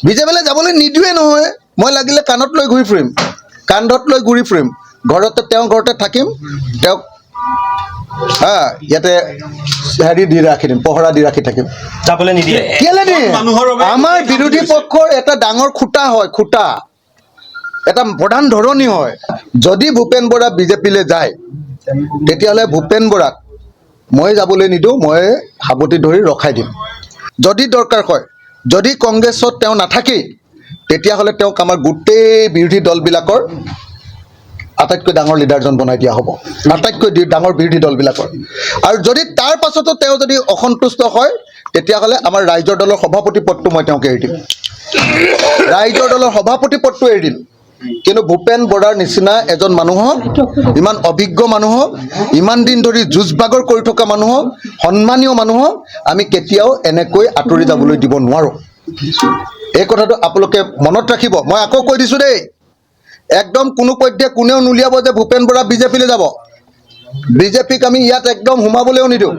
বিজেপিলৈ যাবলৈ নিদিওঁৱে নহয়। মই লাগিলে কাণত লৈ ঘূৰি ফুৰিম, কান্ধত লৈ ঘূৰি ফুৰিম, ঘৰতে থাকিম, তেওঁক ইয়াতে হেৰি দি ৰাখি দিম, পহৰা দি ৰাখি থাকিম। যাবলৈ নিদিয়ে কেলে দিয়ে? আমাৰ বিৰোধী পক্ষৰ এটা ডাঙৰ খুঁটা হয়, খুঁটা এটা প্ৰধান ধৰণী হয়। যদি ভূপেন বৰা বিজেপিলৈ যায় তেতিয়াহ'লে ভূপেন বৰাক মই যাবলৈ নিদিওঁ, মই সাৱটি ধৰি ৰখাই দিম। যদি দৰকাৰ হয়, যদি কংগ্ৰেছত তেওঁ নাথাকেই তেতিয়াহ'লে তেওঁক আমাৰ গোটেই বিৰোধী দলবিলাকৰ আটাইতকৈ ডাঙৰ লিডাৰজন বনাই দিয়া হ'ব, আটাইতকৈ ডাঙৰ বিৰোধী দলবিলাকৰ। আৰু যদি তাৰ পাছতো তেওঁ যদি অসন্তুষ্ট হয় তেতিয়াহ'লে আমাৰ ৰাইজৰ দলৰ সভাপতি পদটো মই তেওঁক এৰি দিম, ৰাইজৰ দলৰ সভাপতি পদটো এৰি দিম। কিন্তু ভূপেন বৰাৰ নিচিনা এজন মানুহক, ইমান অভিজ্ঞ মানুহক, ইমান দিন ধৰি যুঁজ বাগৰ কৰি থকা মানুহক, সন্মানীয় মানুহক আমি কেতিয়াও এনেকৈ আঁতৰি যাবলৈ দিব নোৱাৰোঁ। এই কথাটো আপোনালোকে মনত ৰাখিব। মই আকৌ কৈ দিছোঁ দেই, একদম কোনো পধ্যে কোনেও নুলিয়াব যে ভূপেন বৰা বিজেপিলৈ যাব। বিজেপিক আমি ইয়াত একদম সোমাবলৈও নিদিওঁ।